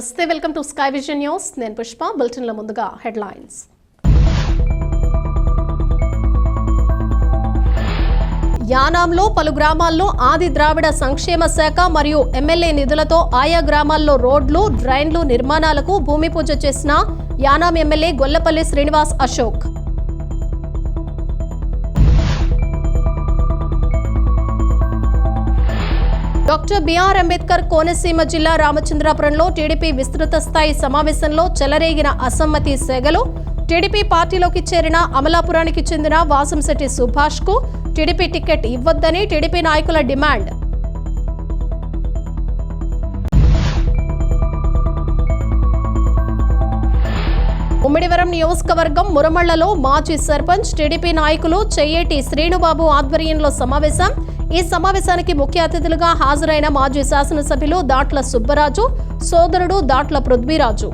నమస్తే, welcome to sky vision news. నేను పుష్ప. బులెటిన్ల ముందుగా హెడ్లైన్స్. యానాంలో పలు గ్రామాల్లో ఆది ద్రావిడ సంక్షేమ శాఖ మరియు ఎమ్మెల్యే నిధులతో ఆయా గ్రామాల్లో రోడ్లు, డ్రైన్లు నిర్మాణాలకు భూమి పూజ చేసిన Yanam MLA Gollapalli Srinivas Ashok. Doctor BR Ambedkar Konaseema జిల్లా రామచంద్రాపురంలో టీడీపీ విస్తృత స్థాయి సమావేశంలో చెలరేగిన అసమ్మతి సెగలు. టీడీపీ పార్టీలోకి చేరిన అమలాపురానికి చెందిన వాసంశెట్టి సుభాష్ కు టీడీపీ టికెట్ ఇవ్వొద్దని టీడీపీ నాయకుల డిమాండ్. ఉమ్మిడివరం నియోజకవర్గం మురమళ్లలో మాజీ సర్పంచ్, టీడీపీ నాయకులు చెయ్యేటి శ్రీనుబాబు ఆధ్వర్యంలో సమావేశం. ఈ సమావేశానికి ముఖ్య అతిథులుగా హాజరైన మాజీ శాసనసభ్యులు దాట్ల సుబ్బరాజు, సోదరుడు దాట్ల పృథ్వీరాజు.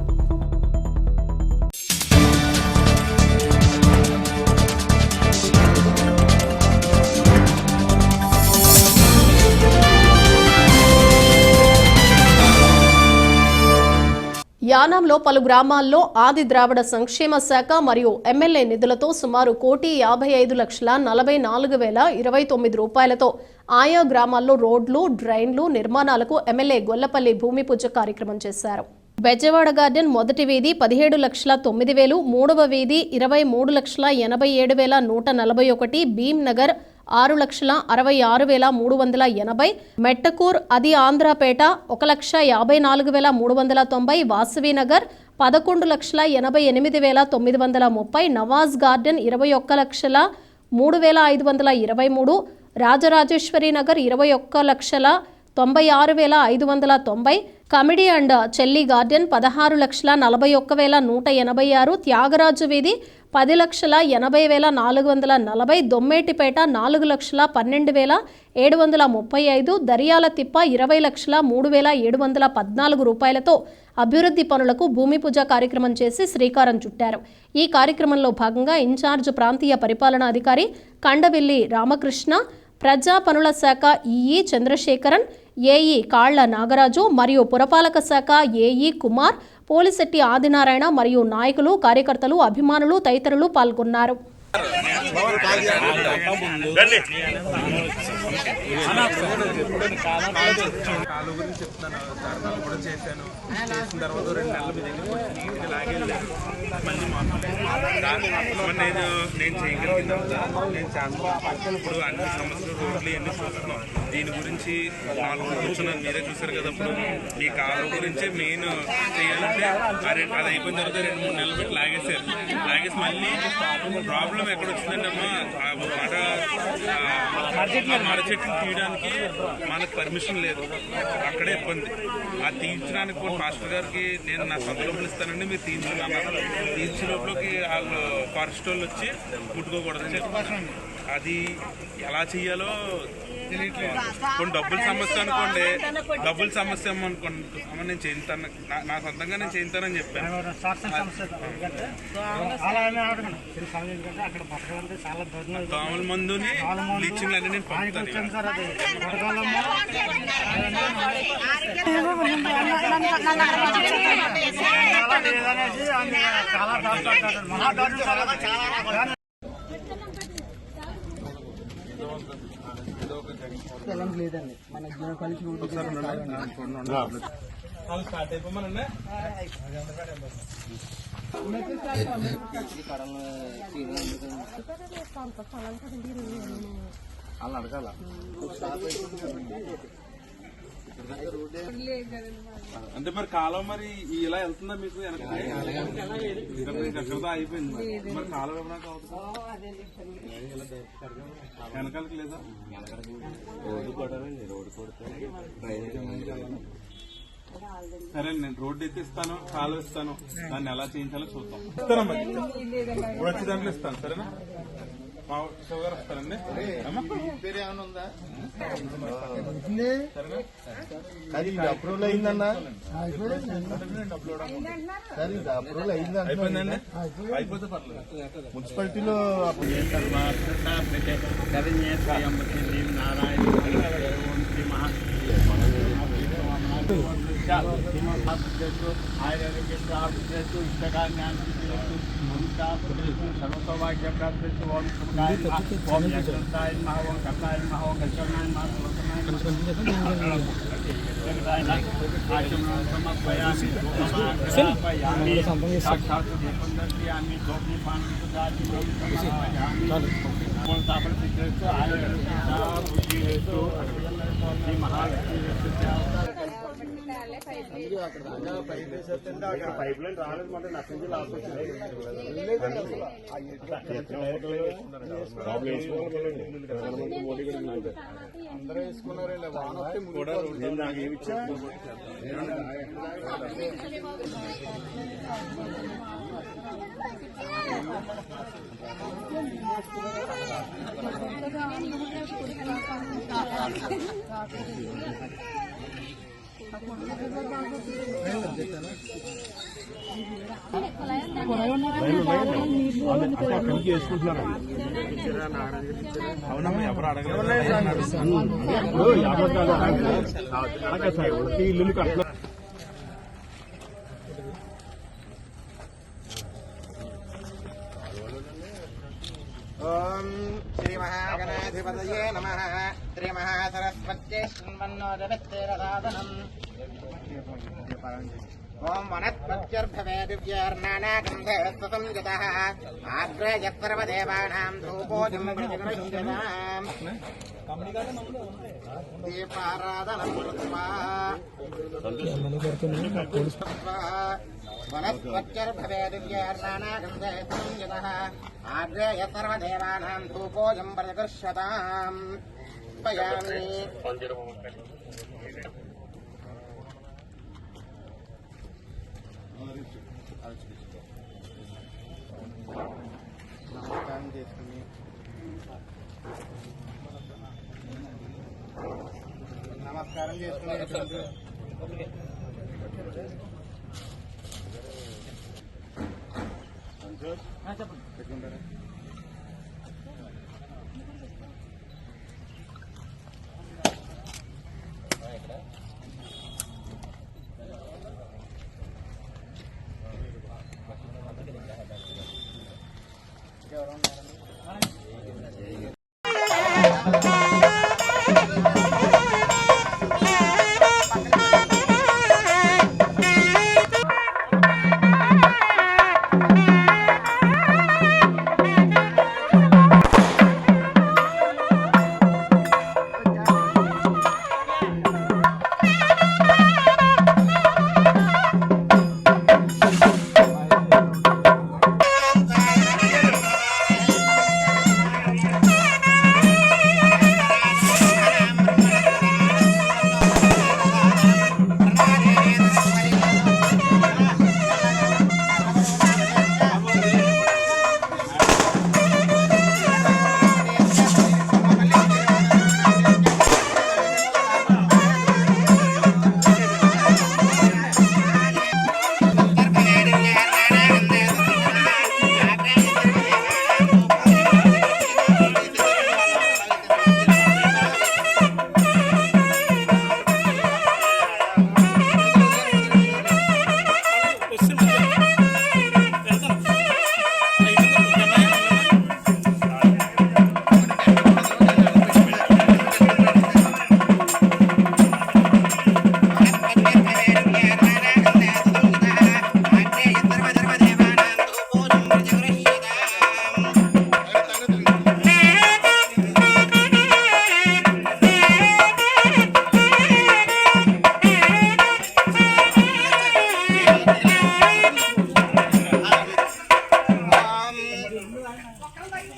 యానాంలో పలు గ్రామాల్లో ఆది ద్రావిడ సంక్షేమ శాఖ మరియు ఎమ్మెల్యే నిధులతో సుమారు 1,55,44,029 రూపాయలతో ఆయా గ్రామాల్లో రోడ్లు, డ్రైన్లు నిర్మాణాలకు ఎమ్మెల్యే గొల్లపల్లి భూమి పూజ కార్యక్రమం చేశారు. బెజవాడ గార్డెన్ మొదటి వీధి 17,09,000, మూడవ వీధి 23,87,141, భీమ్ నగర్ 6,66,380, మెట్టకూర్ అది ఆంధ్రపేట 1,54,390, వాసవి నగర్ 11,88,930, నవాజ్ గార్డెన్ 21,03,523, రాజరాజేశ్వరి నగర్ 21,96,590, కమిడీ అండ్ చెల్లి గార్డెన్ 16,41,186, త్యాగరాజు వీధి 10,80,440, దొమ్మేటిపేట 4,12,735, దర్యాల తిప్ప 20,03,714 రూపాయలతో అభివృద్ధి పనులకు భూమి పూజ కార్యక్రమం చేసి శ్రీకారం చుట్టారు. ఈ కార్యక్రమంలో భాగంగా ఇన్ఛార్జ్ ప్రాంతీయ పరిపాలనాధికారి కండవిల్లి రామకృష్ణ, ప్రజా పనుల శాఖ ఈఈ చంద్రశేఖరన్, ఏఈ కాళ్ల నాగరాజు మరియు పురపాలక శాఖ ఏఈ కుమార్, పోలిశెట్టి ఆదినారాయణ మరియు నాయకులు, కార్యకర్తలు, అభిమానులు తదితరులు పాల్గొన్నారు. నేను చేయగలిగిందంతా నేను చేస్తాను. ఇప్పుడు అన్ని సమస్యలు, రోడ్లు ఇవన్నీ చూస్తున్నాం. దీని గురించి 4 కూర్చున్నాను, మీరే చూసారు కదా. ఇప్పుడు ఈ కాలం గురించి మెయిన్ చేయాలంటే అది అయిపోయిన తర్వాత 2-3 నెలలు పెట్టి లాగేసి మళ్ళీ ప్రాబ్లం ఎక్కడ వచ్చిందంటే అమ్మా, మర చెట్లు తీయడానికి మనకు పర్మిషన్ లేదు, అక్కడే ఇబ్బంది. ఆ తీయించడానికి కూడా మాస్టర్ గారికి నేను నా సొంత లోపల ఇస్తానండి, మీరు తీయించుకున్నాను. తీయించే లోపలికి వాళ్ళు ఫారెస్ట్ వాళ్ళు వచ్చి ముట్టుకోకూడదని చెప్పారు. అది ఎలా చెయ్యాలో తెలియట్లేదు. కొన్ని డబ్బుల సమస్య అనుకోండి, డబ్బుల సమస్య అనుకోండి, నేను చేయించాను, నా సొంతంగా నేను చేయించానని చెప్పాను. దోమల మందుని, బ్లీచింగ్ అన్ని నేను పంపుతాను. లేదండి మన కలిసి స్టార్ట్ అయిపోమనండి. అలా అడగాల అంటే మరి కాలం మరి ఇలా వెళ్తుందా మీకు? ఎక్కడతో అయిపోయింది మరి కాలం ఇవ్వడానికి అవుతుందా? వెనకాలకి లేదా? రోడ్డు కొట్టాలండి, రోడ్డు కొడితే సరే నేను రోడ్డు అయితే ఇస్తాను, కాలువ ఇస్తాను, దాన్ని ఎలా చేయించాలో చూద్దాం. ఇస్తానమ్మా, ఇప్పుడు వచ్చే దాంట్లో ఇస్తాను. సరేనా? మా షుగర్ వస్తారండి. అప్రూవల్ అయిందన్నా, అప్రూవల్ అయిపోయిందండి, అయిపోతే పర్లేదు. మున్సిపాలిటీలో పైప్ లైన్ రాలేదు మాట నచ్చింది లాస్ట్ అందరూ వేసుకున్నారండి వాన వస్తే నాకు ఏమిచ్చా అవునమ్మా ఎవరు అడగలేదు ఇల్లు కట్ట ఓం శ్రీ మహాగణాధిపతయే నమః శ్రీ మహాసరస్వత్యై శృణ్వన్నోదవిత్తేరసాదనం ఓం వనస్పత్యర్భవే దివ్యర్నానాగంధేస్తసంయుతః ఆగ్రయత్సర్వదేవానాం ధూపోజం ప్రతిగృహ్యతాం దీపారాధనం కృత్వా వనస్పత్యర్భవే దివ్యర్నానాగంధేస్తసంయుతః ఆగ్రయత్సర్వదేవానాం ధూపోజం ప్రతిగృహ్యతాం పయామి నమస్కారం చేసుకుని పెట్టుకుంటారా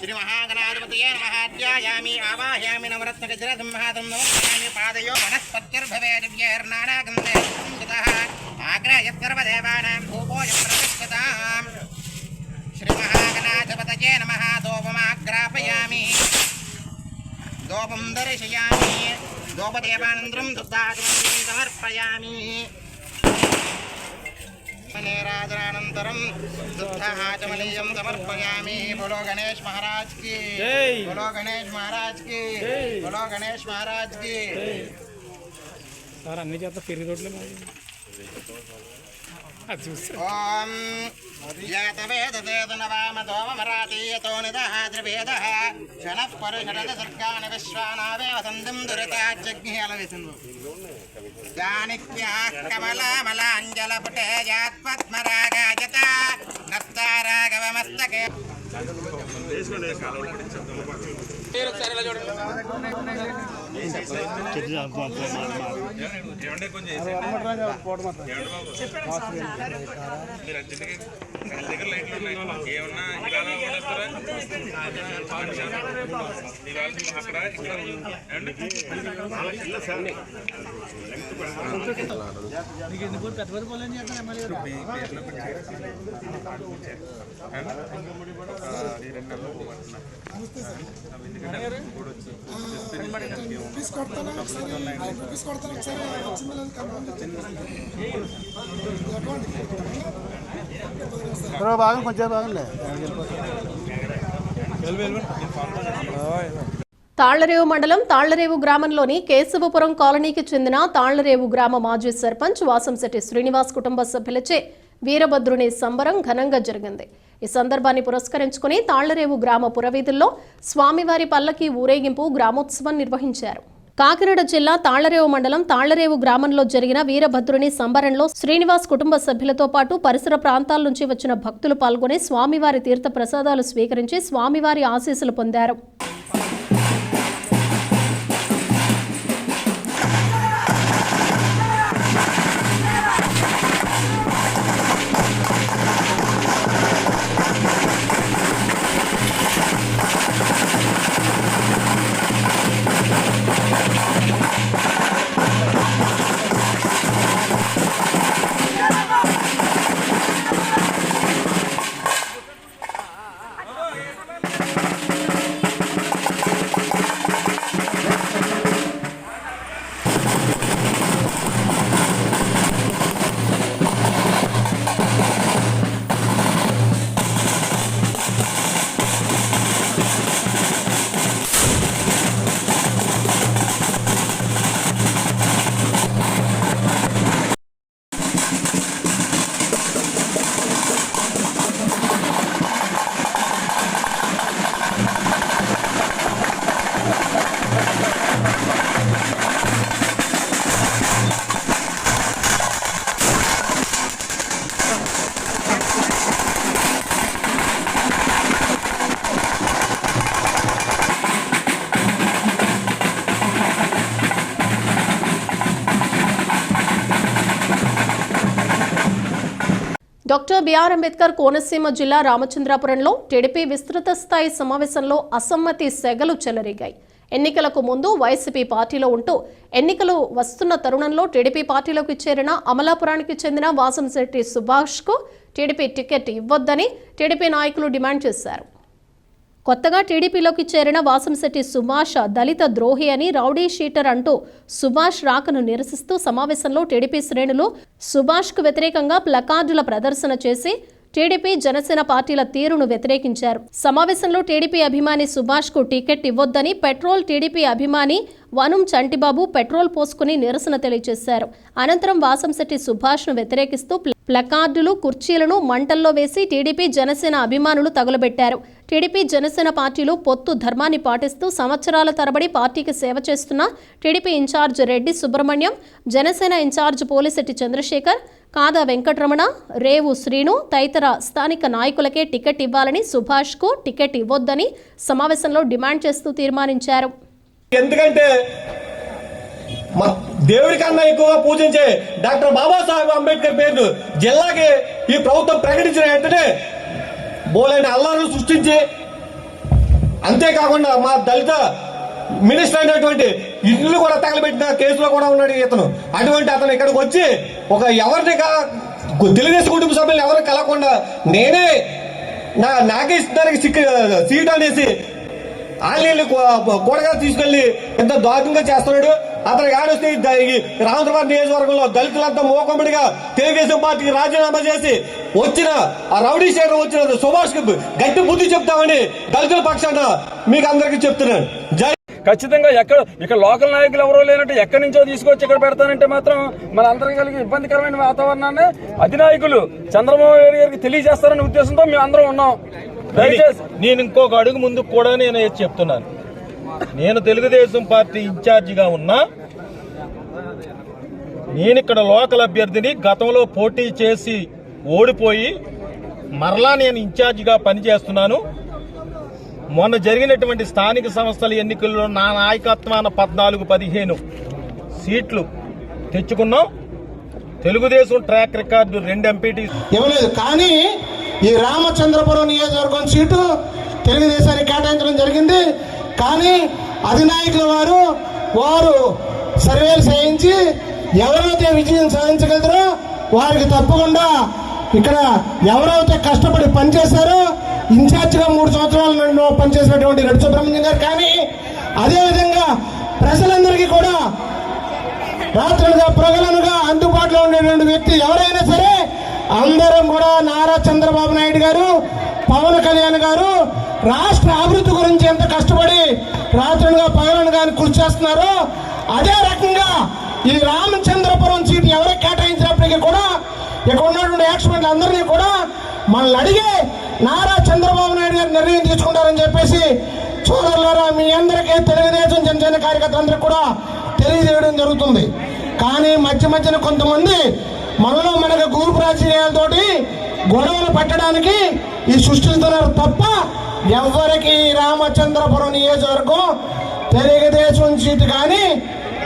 श्री महागणाधिपतये नमः ध्यायामि आवाहयामि नवरत्नगजरधं महादं नमस्यामि पादयो वनस्पतिर्भवे दिव्यैर्नानागन्धे संयुतः आग्रहयत्सर्वदेवानां भूपोऽयं प्रतिष्ठिताम् श्री महागणाधिपतये नमः धूपमाग्रापयामि धूपं दर्शयामि धूपदेवानन्तरं दुग्धाचमनीं समर्पयामि राजनानंतरम शुद्ध आचमनीयम समर्पयामि। बोलो गणेश महाराज की, बोलो गणेश महाराज की, बोलो गणेश महाराज की। సార్ అన్ని చేత పెరిగి రోడ్లు అది చూస్తే ఓం యాతవేదదేదనవామతోమరాతీయతో నిదః త్రివేదః క్షణః పరిషరద సర్గాని విశ్వానావే వసంతిం దురితాజ్ఞి అలవిసను జానిక్యాః కమలామలాంజలపుటేజాత్పద్మరాగాజత నస్తారాగవమస్తకే ఏమంటే కొంచెం మీరు అర్జెంట్గా దగ్గర లైట్లు ఉన్నాయి ఏమన్నా ఇలా కొడేస్తారా ఇవాళ అక్కడ ఇక్కడ ఏమండి ఈ 2 నెలలు పోగొట్టున్నారు భాగం కొంచెం బాగుంది. తాళ్లరేవు మండలం తాళ్లరేవు గ్రామంలోని కేశవపురం కాలనీకి చెందిన తాళ్లరేవు గ్రామ మాజీ సర్పంచ్ వాసంశెట్టి శ్రీనివాస్ కుటుంబ సభ్యులచే వీరభద్రుని సంబరం ఘనంగా జరిగింది. ఈ సందర్భాన్ని పురస్కరించుకుని తాళ్లరేవు గ్రామ పురవీధుల్లో స్వామివారి పల్లకి ఊరేగింపు గ్రామోత్సవం నిర్వహించారు. కాకినాడ జిల్లా తాళ్లరేవు మండలం తాళ్లరేవు గ్రామంలో జరిగిన వీరభద్రుని సంబరంలో శ్రీనివాస్ కుటుంబ సభ్యులతో పాటు పరిసర ప్రాంతాల నుంచి వచ్చిన భక్తులు పాల్గొని స్వామివారి తీర్థ ప్రసాదాలు స్వీకరించి స్వామివారి ఆశీస్సులు పొందారు. డాక్టర్ బిఆర్ అంబేద్కర్ కోనసీమ జిల్లా రామచంద్రాపురంలో టీడీపీ విస్తృత స్థాయి సమావేశంలో అసమ్మతి సెగలు చెలరేగాయి. ఎన్నికలకు ముందు వైసీపీ పార్టీలో ఉంటూ ఎన్నికలు వస్తున్న తరుణంలో టీడీపీ పార్టీలోకి చేరిన అమలాపురానికి చెందిన వాసంశెట్టి సుభాష్కు టీడీపీ టికెట్ ఇవ్వొద్దని టీడీపీ నాయకులు డిమాండ్ చేశారు. కొత్తగా టీడీపీలోకి చేరిన వాసంశెట్టి సుభాష్ దళిత ద్రోహి అని రౌడీ షీటర్ అంటూ సుభాష్ రాకను నిరసిస్తూ సమావేశంలో టీడీపీ శ్రేణులు సుభాష్కు వ్యతిరేకంగా ప్లకార్డుల ప్రదర్శన చేసి టీడీపీ జనసేన పార్టీల తీరును వ్యతిరేకించారు. సమావేశంలో టీడీపీ అభిమాని సుభాష్కు టికెట్ ఇవ్వొద్దని పెట్రోల్ టీడీపీ అభిమాని వనం చంటిబాబు పెట్రోల్ పోసుకుని నిరసన తెలియజేశారు. అనంతరం వాసంశెట్టి సుభాష్ను వ్యతిరేకిస్తూ ప్లకార్డులు కుర్చీలను మంటల్లో వేసి టీడీపీ జనసేన అభిమానులు తగులబెట్టారు. టీడీపీ జనసేన పార్టీలు పొత్తు ధర్మాన్ని పాటిస్తూ సంవత్సరాల తరబడి పార్టీకి సేవ చేస్తున్న TDP incharge Reddy Subrahmanyam, Janasena incharge Polisetti Chandrasekhar, Kada Venkataramana, రేవు శ్రీను తదితర స్థానిక నాయకులకే టికెట్ ఇవ్వాలని, సుభాష్కు టికెట్ ఇవ్వొద్దని సమావేశంలో డిమాండ్ చేస్తూ తీర్మానించారు. ఎందుకంటే దేవుడి కన్నా ఎక్కువ పూజించే డాక్టర్ బాబాసాహెబ్ అంబేద్కర్ పేరును జిల్లాకి ఈ ప్రభుత్వం ప్రకటించిన వెంటనే బోలైన అల్లాలను సృష్టించి, అంతేకాకుండా మా దళిత మినిస్టర్ అయినటువంటి ఇల్లు కూడా తగలబెట్టిన కేసులో కూడా ఉన్నాడు ఇతను. అటువంటి అతను ఇక్కడికి వచ్చి ఎవరిని తెలుగుదేశం కుటుంబ సభ్యులు ఎవరిని కలగకుండా నేనే నాకే ఇస్తానికి సీట్ అనేసి ఆన్లైన్ కూడగా తీసుకెళ్లి ఎంత దారుణంగా చేస్తున్నాడు. అతను ఆడొస్తే రామచంద్రబాబు నియోజకవర్గంలో దళితులంతా మోకమ్మడిగా తెలుగుదేశం పార్టీకి రాజీనామా చేసి వచ్చిన ఆ రౌడీ షీటర్ వచ్చిన సుభాష్ కి గట్టి బుద్ధి చెప్తామని దళితుల పక్షాన మీకు అందరికీ చెప్తున్నాను. ఖచ్చితంగా ఇక్కడ లోకల్ నాయకులు ఎవరో లేనట్టు ఎక్కడి నుంచో తీసుకొచ్చి ఇక్కడ పెడతానంటే మాత్రం మన అందరం కలిగి ఇబ్బందికరమైన వాతావరణాన్ని అధినాయకులు చంద్రబాబు నాయుడు గారికి తెలియజేస్తారనే ఉద్దేశంతో మేము అందరం ఉన్నాం. దయచేసి నేను ఇంకొక అడుగు ముందు కూడా నేను చెప్తున్నాను. నేను తెలుగుదేశం పార్టీ ఇన్ఛార్జిగా ఉన్నా, నేను ఇక్కడ లోకల్ అభ్యర్థిని గతంలో పోటీ చేసి ఓడిపోయి మరలా నేను ఇన్ఛార్జిగా పనిచేస్తున్నాను. మొన్న జరిగినటువంటి స్థానిక సంస్థల ఎన్నికల్లో నా నాయకత్వాన 14-15 సీట్లు తెచ్చుకున్నాం. తెలుగుదేశం ట్రాక్ రికార్డు 2 ఎంపీటీ ఇవ్వలేదు. కానీ ఈ రామచంద్రపురం నియోజకవర్గం సీటు తెలుగుదేశానికి కేటాయించడం జరిగింది. కానీ అధినాయకుల వారు సర్వేలు చేయించి ఎవరైతే విజయం సాధించగలరో వారికి తప్పకుండా ఇక్కడ ఎవరైతే కష్టపడి పనిచేశారో ఇన్ఛార్జిగా 3 సంవత్సరాలు పనిచేసినటువంటి రెడ్డి సుబ్రహ్మణ్యం గారు కానీ అదేవిధంగా ప్రజలందరికీ కూడా రాత్రులుగా ప్రజలనుగా అందుబాటులో ఉండేటువంటి వ్యక్తి ఎవరైనా సరే అందరం కూడా నారా చంద్రబాబు నాయుడు గారు, పవన్ కళ్యాణ్ గారు రాష్ట్ర అభివృద్ధి గురించి ఎంత కష్టపడి రాత్రులుగా పగలనుగా కృషి చేస్తున్నారో అదే రకంగా ఈ రామచంద్రపురం సీటు ఎవరికి కేటాయించినప్పటికీ కూడా ఇక్కడ ఉన్నటువంటి యాక్సిడెంట్లు అందరినీ కూడా మనల్ని అడిగే నారా చంద్రబాబు నాయుడు గారు నిర్ణయం తీసుకుంటారని చెప్పేసి సోదరులారా మీ అందరికీ తెలుగుదేశం జనసేన కార్యకర్తలందరికీ కూడా తెలియజేయడం జరుగుతుంది. కానీ మధ్యన కొంతమంది మనలో మనకు గ్రూప్ రాజకీయాలతోటి గొడవలు పెట్టడానికి ఈ సృష్టిస్తున్నారు తప్ప ఎవరికి రామచంద్రపురం నియోజకవర్గం తెలుగుదేశం సీటు కానీ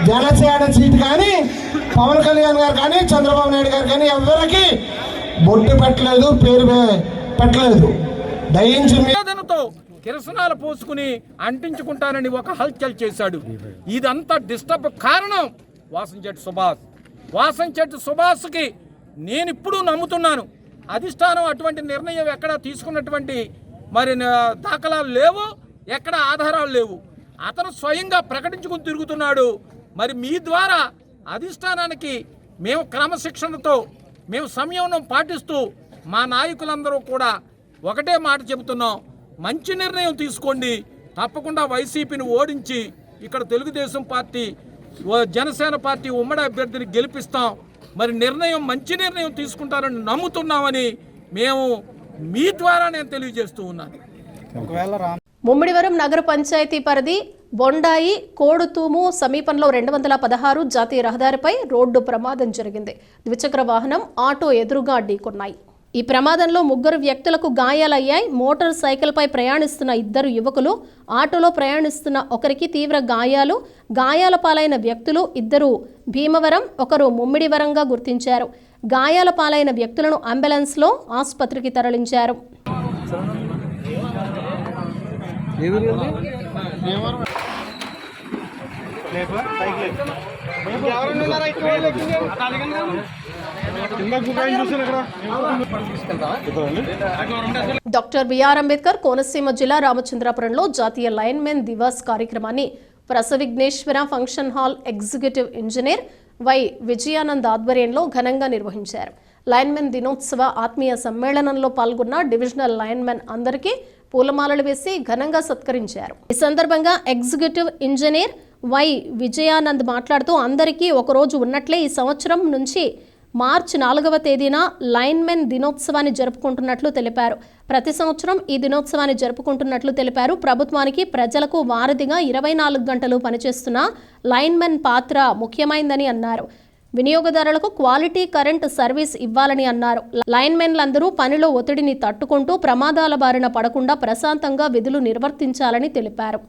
జనసేన సీటు కానీ పవన్ కళ్యాణ్ గారు కానీ చంద్రబాబు నాయుడు గారు కానీ ఎవరికి బొట్టు పెట్టలేదు, పేరు పెట్టలేదు. దయించి కిరసనాలు పోసుకుని అంటించుకుంటానని ఒక హల్చల్ చేశాడు. ఇదంతా డిస్టర్బ్ కారణం వాసంశెట్టి సుభాష్కి నేను ఇప్పుడు నమ్ముతున్నాను. అధిష్టానం అటువంటి నిర్ణయం ఎక్కడ తీసుకున్నటువంటి మరి దాఖలాలు లేవు, ఎక్కడ ఆధారాలు లేవు. అతను స్వయంగా ప్రకటించుకుని తిరుగుతున్నాడు. మరి మీ ద్వారా అధిష్టానానికి మేము క్రమశిక్షణతో మేము సంయమనం పాటిస్తూ మా నాయకులందరూ కూడా ఒకటే మాట చెబుతున్నాం, మంచి నిర్ణయం తీసుకోండి. తప్పకుండా వైసీపీని ఓడించి ఇక్కడ తెలుగుదేశం పార్టీ జనసేన పార్టీ ఉమ్మడి అభ్యర్థిని గెలిపిస్తాం. మరి మంచి నిర్ణయం తీసుకుంటారని నమ్ముతున్నామని మేము మీ ద్వారా నేను తెలియజేస్తూ ఉన్నాను. ముమ్మిడివరం నగర పంచాయతీ పరిధి బొండాయి కోడుతూము సమీపంలో 216 జాతీయ రహదారిపై రోడ్డు ప్రమాదం జరిగింది. ద్విచక్ర వాహనం, ఆటో ఎదురుగా ఢీకొన్నాయి. ఈ ప్రమాదంలో 3 వ్యక్తులకు గాయాలయ్యాయి. మోటార్ సైకిల్పై ప్రయాణిస్తున్న 2 యువకులు, ఆటోలో ప్రయాణిస్తున్న ఒకరికి తీవ్ర గాయాలు. గాయాల పాలైన వ్యక్తులు 2 భీమవరం, ఒకరు ముమ్మిడివరంగా గుర్తించారు. గాయాల పాలైన వ్యక్తులను అంబులెన్స్లో ఆసుపత్రికి తరలించారు. డాక్టర్ బిఆర్ అంబేద్కర్ కోనసీమ జిల్లా రామచంద్రాపురంలో జాతీయ లైన్మెన్ దివాస్ కార్యక్రమాన్ని ప్రసవిఘ్నేశ్వర function hall executive engineer Y Vijayanand ఆధ్వర్యంలో ఘనంగా నిర్వహించారు. లైన్మెన్ దినోత్సవ ఆత్మీయ సమ్మేళనంలో పాల్గొన్న డివిజనల్ లైన్మెన్ అందరికీ పూలమాలలు వేసి ఘనంగా సత్కరించారు. ఈ సందర్భంగా ఎగ్జిక్యూటివ్ ఇంజనీర్ వై విజయానంద్ మాట్లాడుతూ అందరికీ ఒకరోజు ఉన్నట్లే ఈ సంవత్సరం నుంచి మార్చి 4వ తేదీన లైన్మెన్ దినోత్సవాన్ని జరుపుకుంటున్నట్లు తెలిపారు. ప్రతి సంవత్సరం ఈ దినోత్సవాన్ని జరుపుకుంటున్నట్లు తెలిపారు. ప్రభుత్వానికి ప్రజలకు వారధిగా 24 గంటలు పనిచేస్తున్న లైన్మెన్ పాత్ర ముఖ్యమైందని అన్నారు. వినియోగదారులకు క్వాలిటీ కరెంట్ సర్వీస్ ఇవ్వాలని అన్నారు. లైన్మెన్లందరూ పనిలో ఒత్తిడిని తట్టుకుంటూ ప్రమాదాల బారిన పడకుండా ప్రశాంతంగా విధులు నిర్వర్తించాలని తెలిపారు.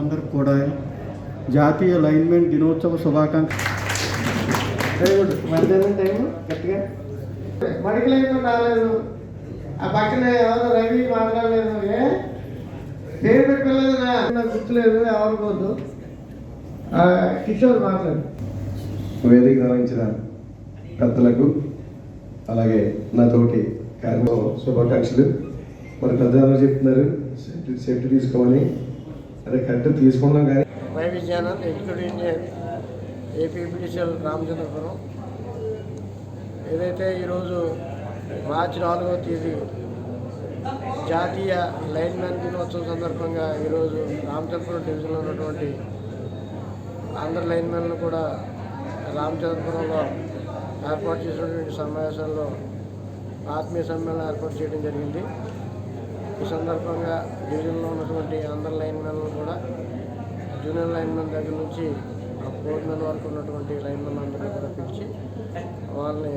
అందరికి కూడా జాతీయ లైన్మెన్ దినోత్సవ శుభాకాంక్షలు. గట్టిగా మడికి లైన్ రాలేదు, ఆ పక్కన ఎవరు రవి మాట్లాడలేదు, పేరు పెట్టలేదు, నాకు గుర్తులేదు, ఎవరు పోదు. కిషోర్ మాట్లాడు. వేదిక నిర్వహించిన పెద్దలకు అలాగే నా తోటి శుభాకాంక్షలు. మరి పెద్దలు చెప్తున్నారు సేఫ్టీ తీసుకోమని, అదే కరెక్ట్ తీసుకున్నాం కానీ Y Vijayanand executive engineer APPDCL Ramachandrapuram. ఏదైతే ఈరోజు మార్చి 4వ తేదీ జాతీయ లైన్మెన్ దినోత్సవం సందర్భంగా ఈరోజు రామచంద్రపురం డివిజన్లో ఉన్నటువంటి అందరు లైన్మెన్లు కూడా రామచంద్రపురంలో ఏర్పాటు చేసినటువంటి సమావేశంలో ఆత్మీయ సమ్మేళనం ఏర్పాటు చేయడం జరిగింది. ఈ సందర్భంగా డివిజన్లో ఉన్నటువంటి అందరు లైన్మెన్లు కూడా జూనియర్ లైన్మెన్ దగ్గర నుంచి ఫోర్మెన్ వరకు ఉన్నటువంటి లైన్మెన్ అందరినీ కూడా పిలిచి వాళ్ళని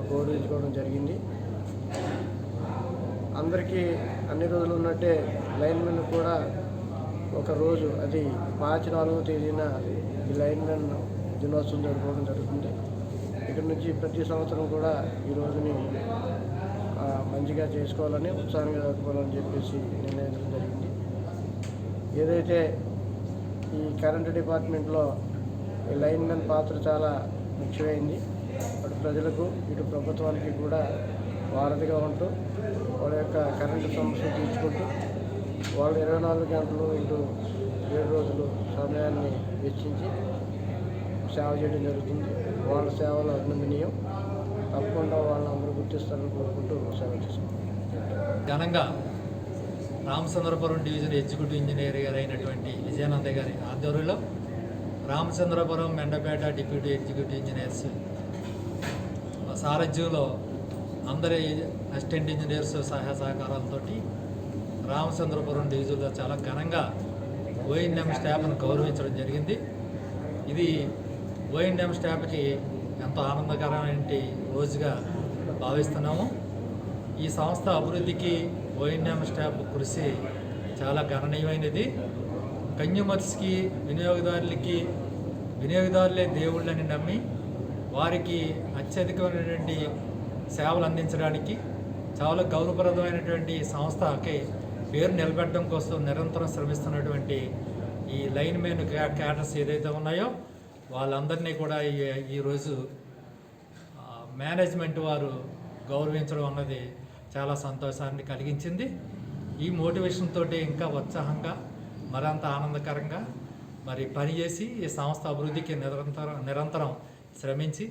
గౌరవించుకోవడం జరిగింది. అందరికీ అన్ని రోజులు ఉన్నట్టే లైన్మెన్ కూడా ఒక రోజు, అది మార్చి 4వ తేదీన ఈ లైన్మెన్ దినోత్సవం జరుపుకోవడం జరుగుతుంది. ఇక్కడ నుంచి ప్రతి సంవత్సరం కూడా ఈ రోజుని మంచిగా చేసుకోవాలని, ఉత్సాహంగా జరుపుకోవాలని చెప్పేసి నిర్ణయించడం జరిగింది. ఏదైతే ఈ కరెంటు డిపార్ట్మెంట్లో ఈ లైన్మెన్ పాత్ర చాలా ముఖ్యమైంది. అటు ప్రజలకు ఇటు ప్రభుత్వానికి కూడా వారధిగా ఉంటూ వాళ్ళ యొక్క కరెంటు సమస్యలు తీర్చుకుంటూ వాళ్ళు 24 గంటలు ఇటు 7 రోజులు సమయాన్ని వెచ్చించి సేవ చేయడం జరుగుతుంది. వాళ్ళ సేవలు అభినందనీయం. తప్పకుండా వాళ్ళందరూ గుర్తిస్తారని కోరుకుంటూ సేవ చేసుకుంటాం. ఘనంగా రామచంద్రపురం డివిజన్ ఎగ్జిక్యూటివ్ ఇంజనీర్ గారు అయినటువంటి విజయానంద గారి ఆధ్వర్యంలో Ramachandrapuram Mandapeta deputy executive engineers సారథ్యంలో అందరి అసిస్టెంట్ ఇంజనీర్స్ సహాయ సహకారాలతో రామచంద్రపురం డివిజన్లో చాలా ఘనంగా ఓఎన్ఎం స్టాఫ్ను గౌరవించడం జరిగింది. ఇది ఓఎన్ఎం స్టాఫ్కి ఎంతో ఆనందకరమైన రోజుగా భావిస్తున్నాము. ఈ సంస్థ అభివృద్ధికి ఓఎన్ఎం స్టాఫ్ కృషి చాలా గణనీయమైనది. కన్యూమర్స్కి, వినియోగదారులే దేవుళ్ళని నమ్మి వారికి అత్యధికమైనటువంటి సేవలు అందించడానికి చాలా గౌరవప్రదమైనటువంటి సంస్థకి పేరు నిలబెట్టడం కోసం నిరంతరం శ్రమిస్తున్నటువంటి ఈ లైన్ మెన్ క్యాడర్స్ ఏదైతే ఉన్నాయో వాళ్ళందరినీ కూడా ఈరోజు మేనేజ్మెంట్ వారు గౌరవించడం అన్నది చాలా సంతోషాన్ని కలిగించింది. ఈ మోటివేషన్ తోటి ఇంకా ఉత్సాహంగా మరింత ఆనందకరంగా పనిచేసి ఈ సంస్థ అభివృద్ధికి నిరంతరం శ్రమించి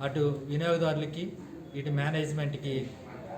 అటు వినియోగదారులకి ఇటు మేనేజ్మెంట్కి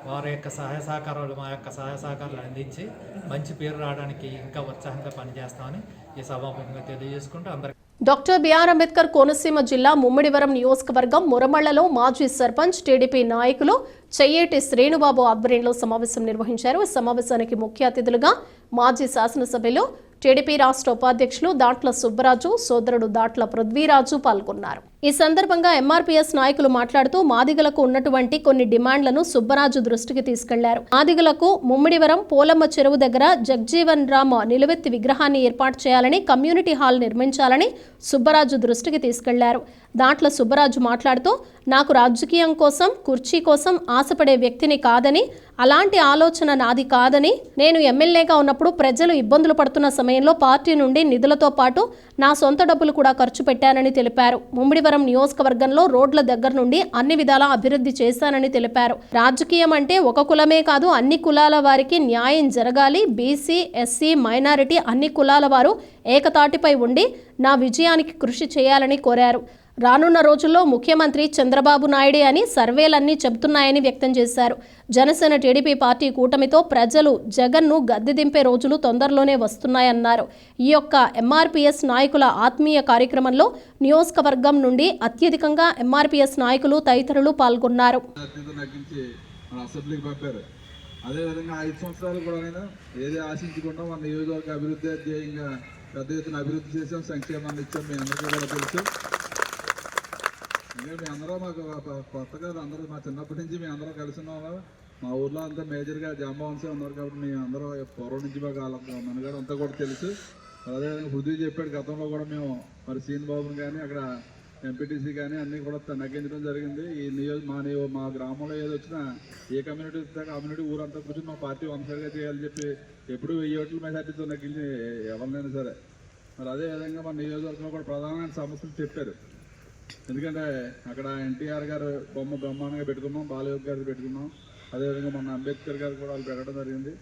వారి యొక్క సహాయ సహకారాలు మా యొక్క సహాయ సహకారాలు అందించి మంచి పేరు రావడానికి ఇంకా ఉత్సాహంగా పనిచేస్తామని ఈ సభాముఖంగా తెలియజేసుకుంటూ అందరికీ. డాక్టర్ బిఆర్ అంబేద్కర్ కోనసీమ జిల్లా ముమ్మిడివరం నియోజకవర్గం మురమళ్లలో మాజీ సర్పంచ్ టీడీపీ నాయకులు చెయ్యేటి శ్రీనుబాబు ఆధ్వర్యంలో సమావేశం నిర్వహించారు. ఈ సమావేశానికి ముఖ్య అతిథులుగా మాజీ శాసనసభ్యులు టీడీపీ రాష్ట్ర ఉపాధ్యక్షులు దాట్ల సుబ్బరాజు, సోదరుడు దాట్ల పృథ్వీరాజు పాల్గొన్నారు. ఈ సందర్భంగా ఎంఆర్పీఎస్ నాయకులు మాట్లాడుతూ మాదిగలకు ఉన్నటువంటి కొన్ని డిమాండ్లను సుబ్బరాజు దృష్టికి తీసుకెళ్లారు. మాదిగలకు ముమ్మిడివరం పోలమ్మ చెరువు దగ్గర జగ్జీవన్ రామ్ నిలువెత్తి విగ్రహాన్ని ఏర్పాటు చేయాలని, కమ్యూనిటీ హాల్ నిర్మించాలని సుబ్బరాజు దృష్టికి తీసుకెళ్లారు. దాట్ల సుబ్బరాజు మాట్లాడుతూ నాకు రాజకీయం కోసం, కుర్చీ కోసం ఆశపడే వ్యక్తిని కాదని, అలాంటి ఆలోచన నాది కాదని, నేను ఎమ్మెల్యేగా ఉన్నప్పుడు ప్రజలు ఇబ్బందులు పడుతున్న సమయంలో పార్టీ నుండి నిధులతో పాటు నా సొంత డబ్బులు కూడా ఖర్చు పెట్టానని తెలిపారు. ముమ్మిడివరం నియోజకవర్గంలో రోడ్ల దగ్గర నుండి అన్ని విధాలా అభివృద్ధి చేశానని తెలిపారు. రాజకీయం అంటే ఒక కులమే కాదు, అన్ని కులాల వారికి న్యాయం జరగాలి. బీసీ, ఎస్సీ, మైనారిటీ అన్ని కులాల వారు ఏకతాటిపై ఉండి నా విజయానికి కృషి చేయాలని కోరారు. రానున్న రోజుల్లో ముఖ్యమంత్రి చంద్రబాబు నాయుడే అని సర్వేలన్నీ చెబుతున్నాయని వ్యక్తం చేశారు. జనసేన టీడీపీ పార్టీ కూటమితో ప్రజలు జగన్ను గద్దె దింపే రోజులు తొందరలోనే వస్తున్నాయన్నారు. ఈ యొక్క ఎంఆర్పీఎస్ నాయకుల ఆత్మీయ కార్యక్రమంలో నియోజకవర్గం నుండి అత్యధికంగా ఎంఆర్పీఎస్ నాయకులు తదితరులు పాల్గొన్నారు. అదేవిధంగా 5 సంవత్సరాలు కూడా ఏది ఆశించకుండా మన నియోజకవర్గ అభివృద్ధి ధ్యేయంగా పెద్ద ఎత్తున అభివృద్ధి చేసాం, సంక్షేమాన్ని ఇచ్చాం. మీ అందరికీ కూడా తెలుసు. మీ అందరూ మాకు కొత్తగా అందరూ మా చిన్నప్పటి నుంచి మేము అందరూ కలిసి ఉన్నాము. మా ఊర్లో అంతా మేజర్గా జాంబవంశీ ఉన్నారు కాబట్టి మేము అందరూ పూర్వం నుంచి మాకు మనగాడ అంతా కూడా తెలుసు. అదేవిధంగా పృథ్వీ చెప్పాడు, గతంలో కూడా మేము మరి సీన్ బాబుని కానీ అక్కడ ఎంపీటీసీ కానీ అన్నీ కూడా నగ్గించడం జరిగింది. ఈ మా గ్రామంలో ఏది వచ్చినా ఏ కమ్యూనిటీ వస్తే కమ్యూనిటీ ఊరంతా కూర్చొని మా పార్టీ వంశగా చేయాలని చెప్పి ఎప్పుడు 1000 ఓట్ల మెజార్టీతో నగ్గించి ఎవరినైనా సరే. మరి అదేవిధంగా మన నియోజకవర్గంలో కూడా ప్రధానమైన సమస్యలు చెప్పారు. ఎందుకంటే అక్కడ ఎన్టీఆర్ గారు బొమ్మ బ్రహ్మాండంగా పెట్టుకున్నాం, బాలయోగి గారిది పెట్టుకున్నాం, అదేవిధంగా మన అంబేద్కర్ గారు కూడా వాళ్ళు పెట్టడం జరిగింది.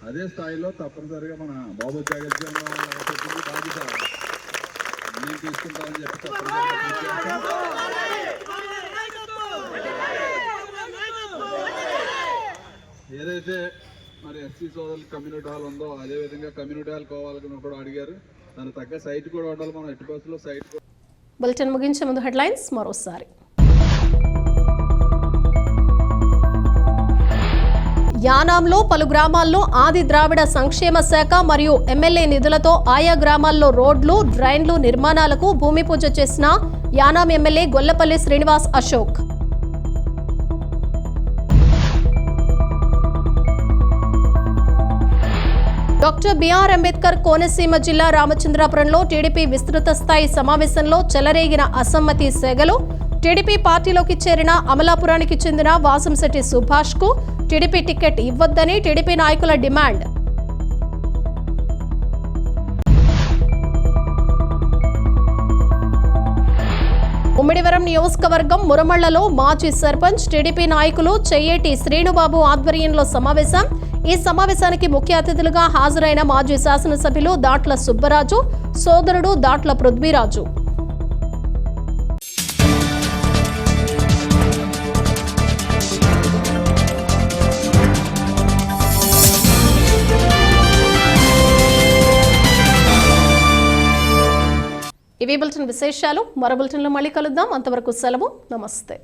అదే స్థాయిలో తప్పనిసరిగా మన బాబు జగజ్జన్ చెప్పింది బాధ్యత నేను తీసుకుంటానని చెప్పి ఏదైతే మరి ఎస్సీ సోదరులు కమ్యూనిటీ హాల్ ఉందో అదేవిధంగా కమ్యూనిటీ హాల్ కావాలని కూడా అడిగారు. దానికి తగ్గ సైట్ కూడా ఉండాలి. మనం ఎట్టి బస్సులో సైట్. బులెటిన్ ముగించే ముందు హెడ్లైన్స్ మరోసారి. యానాంలో పలు గ్రామాల్లో ఆది ద్రావిడ సంక్షేమ శాఖ మరియు ఎమ్మెల్యే నిధులతో ఆయా గ్రామాల్లో రోడ్లు, డ్రైన్లు నిర్మాణాలకు భూమి పూజ చేసిన Yanam MLA Gollapalli Srinivas Ashok. Doctor BR Ambedkar Konaseema జిల్లా రామచంద్రాపురంలో టీడీపీ విస్తృత స్థాయి సమావేశంలో చెలరేగిన అసమ్మతి సెగలు. టీడీపీ పార్టీలోకి చేరిన అమలాపురానికి చెందిన వాసంశెట్టి సుభాష్ కు టీడీపీ టికెట్ ఇవ్వొద్దని టీడీపీ నాయకుల డిమాండ్. ఉమ్మిడివరం నియోజకవర్గం మురమళ్లలో మాజీ సర్పంచ్ టీడీపీ నాయకులు చెయ్యేటి శ్రీనుబాబు ఆధ్వర్యంలో సమావేశం. ఈ సమావేశానికి ముఖ్య అతిథులుగా హాజరైన మాజీ శాసనసభ్యులు దాట్ల సుబ్బరాజు, సోదరుడు దాట్ల పృథ్వీరాజు. ఇవి బులెటిన్ విశేషాలు. మరో బులెటిన్లో మళ్ళీ కలుద్దాం. అంతవరకు సెలవు. నమస్తే.